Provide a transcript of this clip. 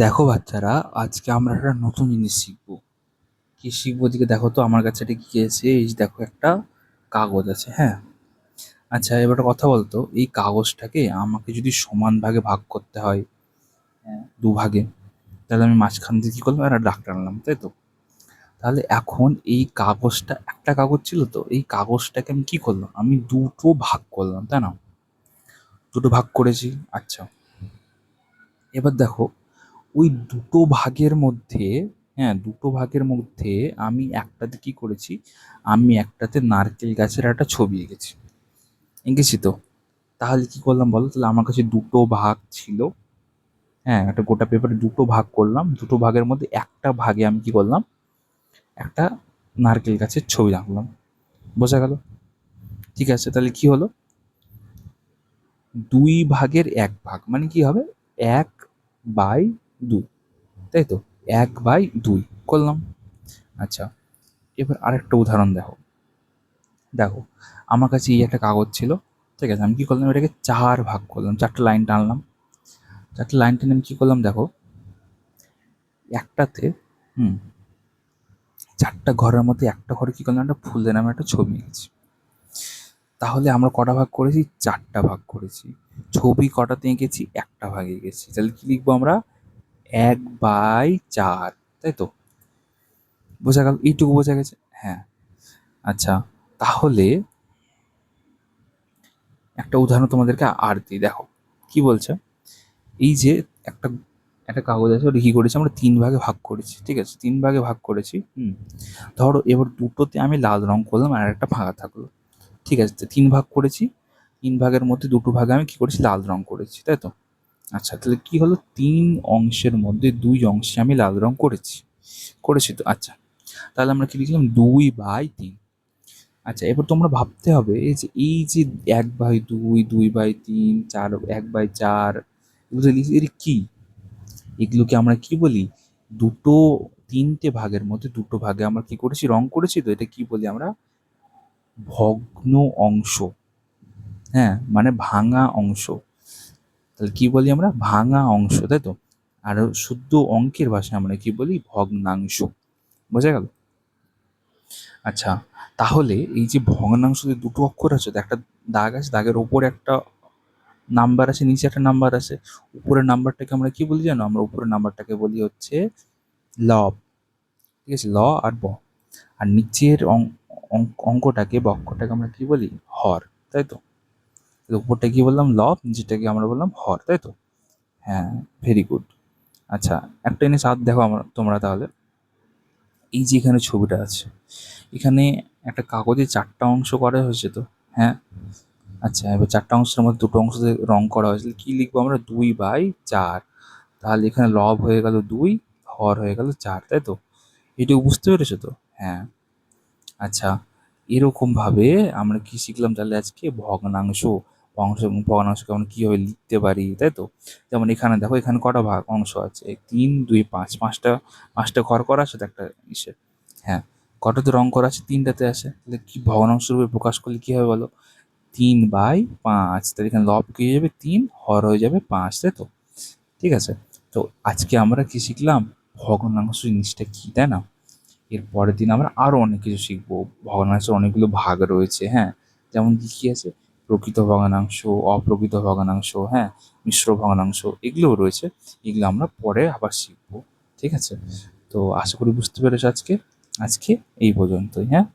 দেখো বাচ্চারা, আজকে আমরা একটা নতুন জিনিস শিখবো। কি শিখবো দিকে দেখো তো, আমার কাছে এটা কি আছে? এই যে দেখো, একটা কাগজ আছে, হ্যাঁ। আচ্ছা, এবার একটা কথা বলতো, এই কাগজটাকে আমাকে যদি সমান ভাগে ভাগ করতে হয়, হ্যাঁ, দুভাগে, তাহলে আমি মাঝখান দিয়ে কি করলাম, একটা দাগ টানলাম, তাই তো? তাহলে এখন এই কাগজটা, একটা কাগজ ছিল তো, এই কাগজটাকে আমি কি করলাম, আমি দুটো ভাগ করলাম, তাই না? দুটো ভাগ করেছি। আচ্ছা, এবার দেখো, ওই দুটো ভাগের মধ্যে, হ্যাঁ, দুটো ভাগের মধ্যে আমি একটাতে কি করেছি, আমি একটাতে নারকেল গাছের একটা ছবি এঁকেছি। এঁকেছি তো? তাহলে কি করলাম বলো, তাহলে আমার কাছে দুটো ভাগ ছিল, হ্যাঁ, একটা গোটা পেপারে দুটো ভাগ করলাম, দুটো ভাগের মধ্যে একটা ভাগে আমি কি করলাম, একটা নারকেল গাছের ছবি আঁকলাম। বোঝা গেল? ঠিক আছে, তাহলে কি হলো, দুই ভাগের এক ভাগ মানে কি হবে, 1/2, তাই তো? 1/2 করলাম। আচ্ছা, এবার আরেকটা উদাহরণ দেখো। দেখো, আমার কাছে এই একটা কাগজ ছিল, ঠিক আছে? আমি কি করলাম, এটাকে চার ভাগ করলাম, চারটে লাইন টানলাম। চারটে লাইন টেনে আমি কি করলাম দেখো, একটাতে, হুম, চারটা ঘরের মধ্যে একটা ঘরে কি করলাম, একটা ফুলের নামে একটা ছবি এঁকেছি। তাহলে আমরা কটা ভাগ করেছি? চারটা ভাগ করেছি। ছবি কটাতে এঁকেছি? একটা ভাগে এঁকেছি। তাহলে কি লিখবো আমরা? 1/4, তাই তো? বোঝা গেল? এইটুকু বোঝা গেছে, হ্যাঁ। আচ্ছা, তাহলে একটা উদাহরণ তোমাদেরকে আর দিই, দেখো কি বলছে। এই যে একটা একটা কাগজ আছে, ওটা কি করেছি, আমরা তিন ভাগে ভাগ করেছি, ঠিক আছে? তিন ভাগে ভাগ করেছি, ধরো এবার দুটোতে আমি লাল রং করলাম আর একটা ফাঁকা থাকলো, ঠিক আছে? তো তিন ভাগ করেছি, তিন ভাগের মধ্যে দুটো ভাগে আমি কি করেছি, লাল রং করেছি, তাই তো? আচ্ছা, তাহলে কি হলো, তিন অংশের মধ্যে দুই অংশে আমি লাল রং করেছি, করেছি তো? আচ্ছা, তাহলে আমরা কি লিখলাম, 2/3। আচ্ছা, এবার তোমরা ভাবতে হবে, এই যে 1/2, 2/3, 1/4, এগুলো এর কি, এগুলোকে আমরা কি বলি, দুটো, তিনটে ভাগের মধ্যে দুটো ভাগে আমরা কি করেছি, রং করেছি তো, এটা কি বলি আমরা, ভগ্ন অংশ। হ্যাঁ, মানে ভাঙা অংশ। তাহলে কি বলি আমরা, ভাঙা অংশ, তাই তো? আর শুদ্ধ অঙ্কের ভাষায় আমরা কি বলি, ভগ্নাংশ। বোঝা গেল? আচ্ছা, তাহলে এই যে ভগ্নাংশতে দুটো অক্ষর আছে তো, একটা দাগ আছে, দাগের ওপরে একটা নাম্বার আছে, নিচে একটা নাম্বার আছে। উপরের নাম্বারটাকে আমরা কি বলি জানো, আমরা উপরের নাম্বারটাকে বলি হচ্ছে লব, ঠিক আছে? ল আর ব। আর নিচের অঙ্কটাকে বা অক্ষরটাকে আমরা কি বলি, হর, তাই তো? উপরটা কি বললাম, লব, নিচেরটাকে আমরা বললাম হর, তাই তো? হ্যাঁ, ভেরি গুড। আচ্ছা, একটা জিনিস আর দেখো তোমরা তাহলে, এই যে এখানে ছবিটা আছে, এখানে একটা কাগজে চারটা অংশ করা হয়েছে তো, হ্যাঁ। আচ্ছা, এবার চারটা অংশের মধ্যে দুটো অংশতে রং করা হয়েছে, কি লিখবো আমরা, 2/4। তাহলে এখানে লব হয়ে গেল 2, হর হয়ে গেল 4, তাই তো? এটুকু বুঝতে পেরেছো তো? হ্যাঁ। আচ্ছা, এরকমভাবে আমরা কি শিখলাম তাহলে আজকে, ভগ্নাংশকে আমরা কীভাবে লিখতে পারি, তাই তো? যেমন এখানে দেখো, এখানে কটা ভাগ অংশ আছে, 3, 2, 5, পাঁচটা ঘর করা আছে তো একটা ইসে, হ্যাঁ। কটাতে রং করা আছে? তিনটাতে আছে। তাহলে কি ভগ্নাংশ রূপে প্রকাশ করলে কি হবে বলো, 3/5। তাহলে এখানে লব কি হয়ে যাবে, 3, হর হয়ে যাবে 5, তাই তো? ঠিক আছে। তো আজকে আমরা কি শিখলাম, ভগ্নাংশ জিনিসটা কি, তাই না? এর পরের দিন আমরা আরও অনেক কিছু শিখবো। ভগ্নাংশের অনেকগুলো ভাগ রয়েছে, হ্যাঁ। যেমন কি কি আছে, প্রকৃত ভগ্নাংশ, অপ্রকৃত ভগ্নাংশ, হ্যাঁ, মিশ্র ভগ্নাংশ, এগুলোও রয়েছে। এগুলো আমরা পরে আবার শিখবো, ঠিক আছে? তো আশা করি বুঝতে পেরেছো আজকে। আজকে এই পর্যন্তই, হ্যাঁ।